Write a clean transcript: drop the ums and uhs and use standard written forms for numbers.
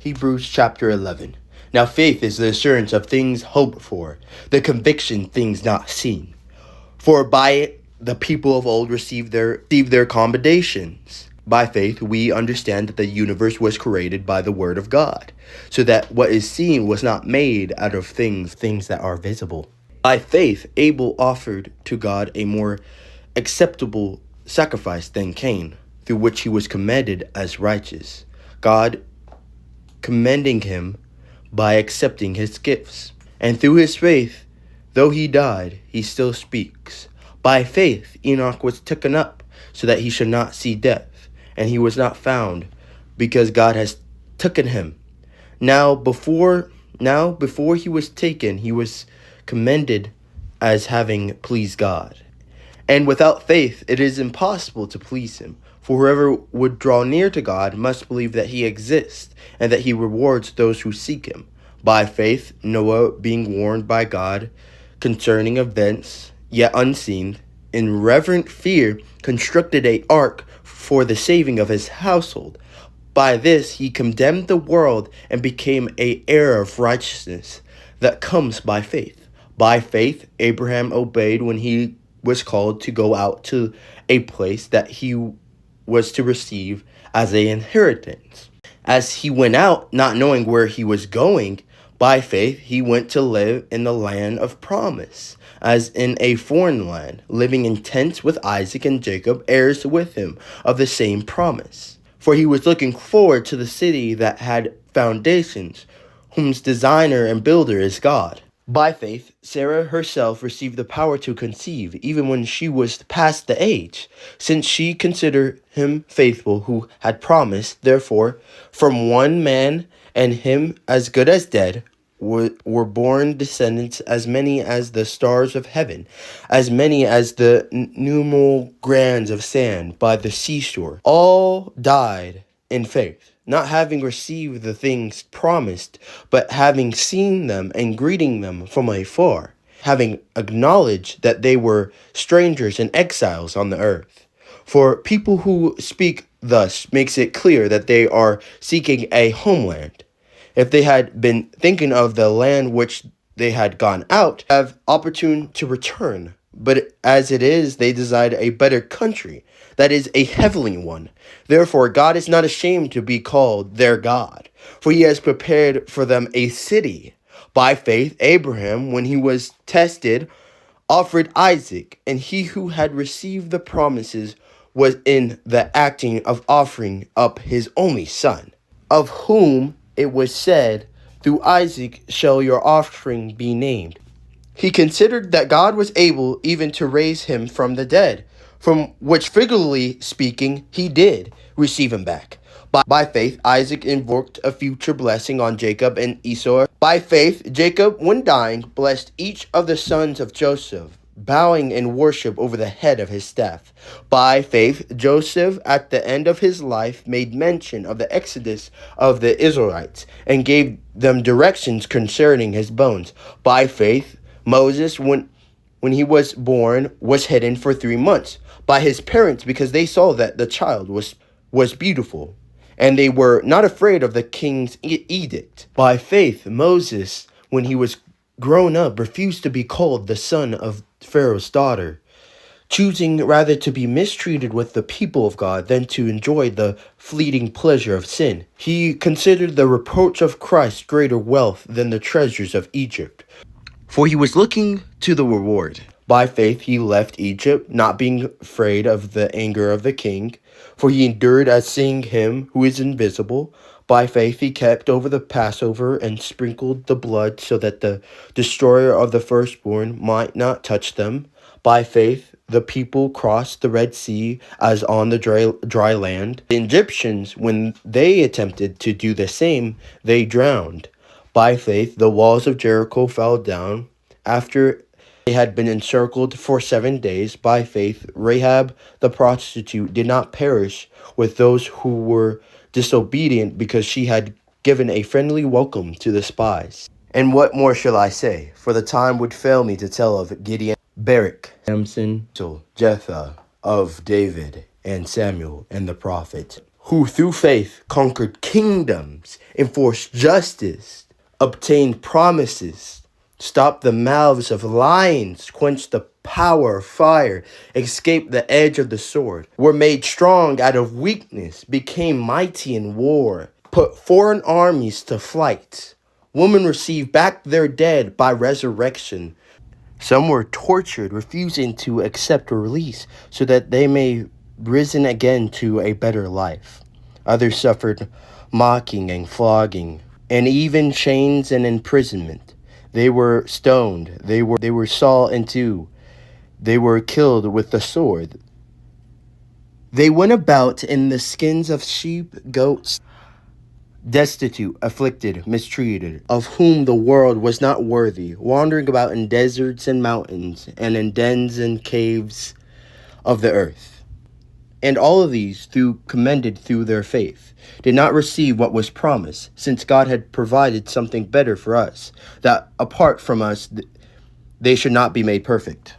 Hebrews chapter 11. Now faith is the assurance of things hoped for, the conviction things not seen. For by it the people of old received their commendations. By faith we understand that the universe was created by the word of God, so that what is seen was not made out of things that are visible. By faith Abel offered to God a more acceptable sacrifice than Cain, through which he was commended as righteous, God commending him by accepting his gifts. And through his faith, though he died, he still speaks. By faith Enoch was taken up, so that he should not see death, and he was not found, because God has taken him. Now before he was taken, he was commended as having pleased God. And without faith it is impossible to please him. For whoever would draw near to God must believe that he exists, and that he rewards those who seek him. By faith Noah, being warned by God concerning events yet unseen, in reverent fear constructed an ark for the saving of his household. By this he condemned the world and became an heir of righteousness that comes by faith. By faith Abraham obeyed when he was called to go out to a place that he was to receive as an inheritance. As he went out, not knowing where he was going, by faith he went to live in the land of promise, as in a foreign land, living in tents with Isaac and Jacob, heirs with him of the same promise. For he was looking forward to the city that had foundations, whose designer and builder is God. By faith, Sarah herself received the power to conceive, even when she was past the age, since she considered him faithful who had promised. Therefore, from one man, and him as good as dead, were born descendants as many as the stars of heaven, as many as the innumerable grains of sand by the seashore. All died in faith, not having received the things promised, but having seen them and greeting them from afar, having acknowledged that they were strangers and exiles on the earth. For people who speak thus makes it clear that they are seeking a homeland. If they had been thinking of the land which they had gone out, have opportune to return. But as it is, they desire a better country, that is, a heavenly one. Therefore, God is not ashamed to be called their God, for he has prepared for them a city. By faith, Abraham, when he was tested, offered Isaac, and he who had received the promises was in the acting of offering up his only son, of whom it was said, "Through Isaac shall your offspring be named." He considered that God was able even to raise him from the dead, from which, figuratively speaking, he did receive him back. By faith, Isaac invoked a future blessing on Jacob and Esau. By faith, Jacob, when dying, blessed each of the sons of Joseph, bowing in worship over the head of his staff. By faith, Joseph, at the end of his life, made mention of the exodus of the Israelites, and gave them directions concerning his bones. By faith, Moses, when he was born, was hidden for 3 months by his parents, because they saw that the child was beautiful, and they were not afraid of the king's edict. By faith, Moses, when he was grown up, refused to be called the son of Pharaoh's daughter, choosing rather to be mistreated with the people of God than to enjoy the fleeting pleasure of sin. He considered the reproach of Christ greater wealth than the treasures of Egypt, for he was looking to the reward. By faith he left Egypt, not being afraid of the anger of the king, for he endured as seeing him who is invisible. By faith he kept over the Passover and sprinkled the blood, so that the destroyer of the firstborn might not touch them. By faith the people crossed the Red Sea as on the dry land. The Egyptians, when they attempted to do the same, they drowned. By faith, the walls of Jericho fell down after they had been encircled for 7 days. By faith, Rahab the prostitute did not perish with those who were disobedient, because she had given a friendly welcome to the spies. And what more shall I say? For the time would fail me to tell of Gideon, Barak, Samson, Jephthah, of David and Samuel and the prophets, who through faith conquered kingdoms, enforced justice, obtained promises, stopped the mouths of lions, quenched the power of fire, escaped the edge of the sword, were made strong out of weakness, became mighty in war, put foreign armies to flight. Women received back their dead by resurrection. Some were tortured, refusing to accept release so that they may risen again to a better life. Others suffered mocking and flogging, and even chains and imprisonment. They were stoned, they were sawed in two, they were killed with the sword. They went about in the skins of sheep, goats, destitute, afflicted, mistreated, of whom the world was not worthy, wandering about in deserts and mountains, and in dens and caves of the earth. And all of these, commended through their faith, did not receive what was promised, since God had provided something better for us, that apart from us, they should not be made perfect.